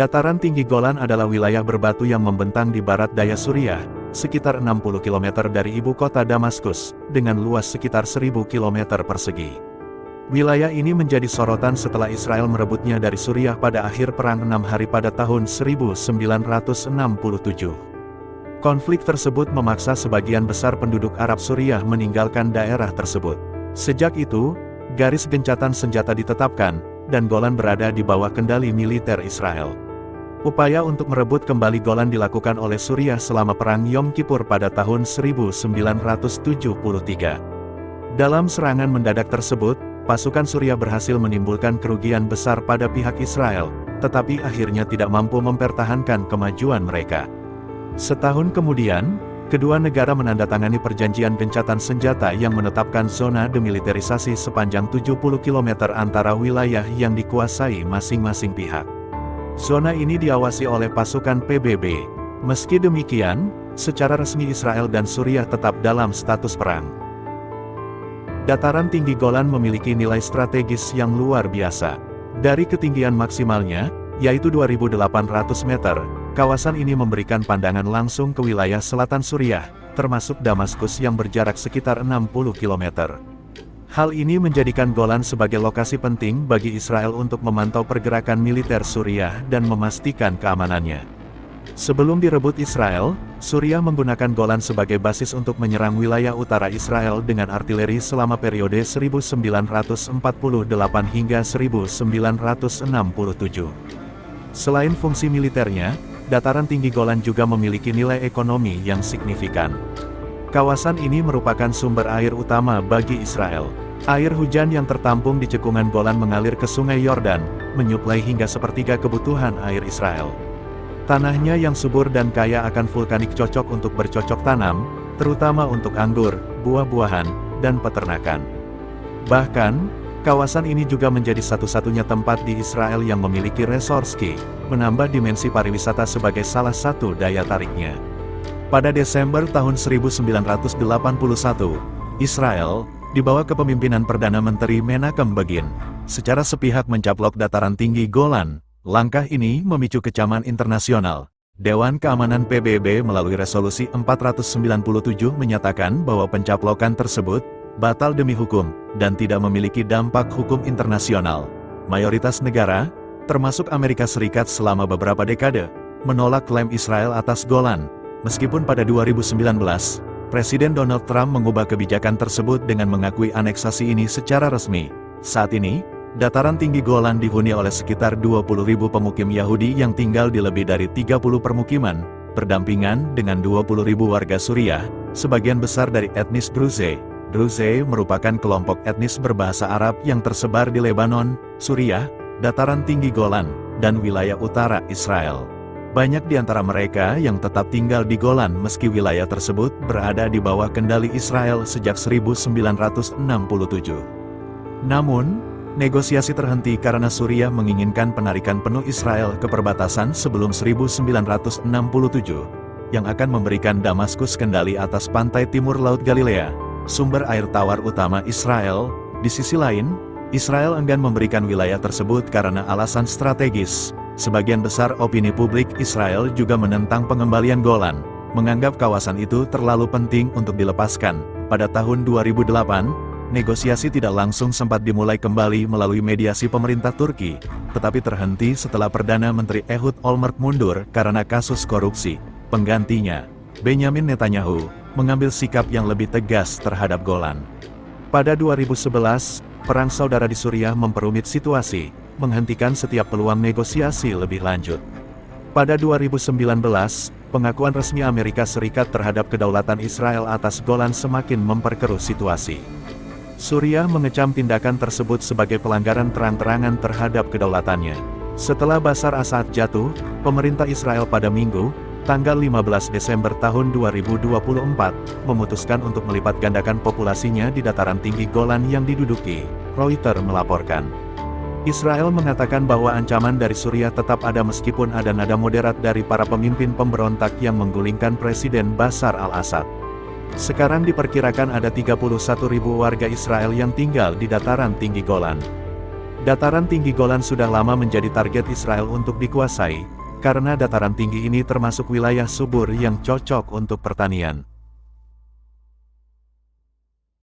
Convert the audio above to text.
Dataran tinggi Golan adalah wilayah berbatu yang membentang di barat daya Suriah, sekitar 60 km dari ibu kota Damaskus, dengan luas sekitar 1000 km persegi. Wilayah ini menjadi sorotan setelah Israel merebutnya dari Suriah pada akhir Perang 6 Hari pada tahun 1967. Konflik tersebut memaksa sebagian besar penduduk Arab Suriah meninggalkan daerah tersebut. Sejak itu, garis gencatan senjata ditetapkan, dan Golan berada di bawah kendali militer Israel. Upaya untuk merebut kembali Golan dilakukan oleh Suriah selama Perang Yom Kippur pada tahun 1973. Dalam serangan mendadak tersebut, pasukan Suriah berhasil menimbulkan kerugian besar pada pihak Israel, tetapi akhirnya tidak mampu mempertahankan kemajuan mereka. Setahun kemudian, kedua negara menandatangani perjanjian gencatan senjata yang menetapkan zona demilitarisasi sepanjang 70 km antara wilayah yang dikuasai masing-masing pihak. Zona ini diawasi oleh pasukan PBB. Meski demikian, secara resmi Israel dan Suriah tetap dalam status perang. Dataran tinggi Golan memiliki nilai strategis yang luar biasa. Dari ketinggian maksimalnya, yaitu 2.800 meter, kawasan ini memberikan pandangan langsung ke wilayah selatan Suriah, termasuk Damaskus yang berjarak sekitar 60 km. Hal ini menjadikan Golan sebagai lokasi penting bagi Israel untuk memantau pergerakan militer Suriah dan memastikan keamanannya. Sebelum direbut Israel, Suriah menggunakan Golan sebagai basis untuk menyerang wilayah utara Israel dengan artileri selama periode 1948 hingga 1967. Selain fungsi militernya, dataran tinggi Golan juga memiliki nilai ekonomi yang signifikan. Kawasan ini merupakan sumber air utama bagi Israel. Air hujan yang tertampung di cekungan Golan mengalir ke Sungai Yordan, menyuplai hingga sepertiga kebutuhan air Israel. Tanahnya yang subur dan kaya akan vulkanik cocok untuk bercocok tanam, terutama untuk anggur, buah-buahan, dan peternakan. Bahkan, kawasan ini juga menjadi satu-satunya tempat di Israel yang memiliki resort ski, menambah dimensi pariwisata sebagai salah satu daya tariknya. Pada Desember tahun 1981, Israel, di bawah kepemimpinan Perdana Menteri Menachem Begin, secara sepihak mencaplok dataran tinggi Golan. Langkah ini memicu kecaman internasional. Dewan Keamanan PBB melalui resolusi 497 menyatakan bahwa pencaplokan tersebut batal demi hukum, dan tidak memiliki dampak hukum internasional. Mayoritas negara, termasuk Amerika Serikat selama beberapa dekade, menolak klaim Israel atas Golan. Meskipun pada 2019, Presiden Donald Trump mengubah kebijakan tersebut dengan mengakui aneksasi ini secara resmi. Saat ini, dataran tinggi Golan dihuni oleh sekitar 20.000 pemukim Yahudi yang tinggal di lebih dari 30 permukiman, berdampingan dengan 20.000 warga Suriah, sebagian besar dari etnis Druze. Druze merupakan kelompok etnis berbahasa Arab yang tersebar di Lebanon, Suriah, dataran tinggi Golan, dan wilayah utara Israel. Banyak di antara mereka yang tetap tinggal di Golan meski wilayah tersebut berada di bawah kendali Israel sejak 1967. Namun, negosiasi terhenti karena Suriah menginginkan penarikan penuh Israel ke perbatasan sebelum 1967, yang akan memberikan Damaskus kendali atas pantai timur Laut Galilea, sumber air tawar utama Israel. Di sisi lain, Israel enggan memberikan wilayah tersebut karena alasan strategis. Sebagian besar opini publik Israel juga menentang pengembalian Golan, menganggap kawasan itu terlalu penting untuk dilepaskan. Pada tahun 2008, negosiasi tidak langsung sempat dimulai kembali melalui mediasi pemerintah Turki, tetapi terhenti setelah Perdana Menteri Ehud Olmert mundur karena kasus korupsi. Penggantinya, Benjamin Netanyahu, mengambil sikap yang lebih tegas terhadap Golan. Pada 2011, perang saudara di Suriah memperumit situasi, menghentikan setiap peluang negosiasi lebih lanjut. Pada 2019, pengakuan resmi Amerika Serikat terhadap kedaulatan Israel atas Golan semakin memperkeruh situasi. Suriah mengecam tindakan tersebut sebagai pelanggaran terang-terangan terhadap kedaulatannya. Setelah Bashar Assad jatuh, pemerintah Israel pada Minggu, tanggal 15 Desember tahun 2024, memutuskan untuk melipat gandakan populasinya di dataran tinggi Golan yang diduduki, Reuters melaporkan. Israel mengatakan bahwa ancaman dari Suriah tetap ada meskipun ada nada moderat dari para pemimpin pemberontak yang menggulingkan Presiden Bashar al-Assad. Sekarang diperkirakan ada 31.000 warga Israel yang tinggal di dataran tinggi Golan. Dataran tinggi Golan sudah lama menjadi target Israel untuk dikuasai, karena dataran tinggi ini termasuk wilayah subur yang cocok untuk pertanian.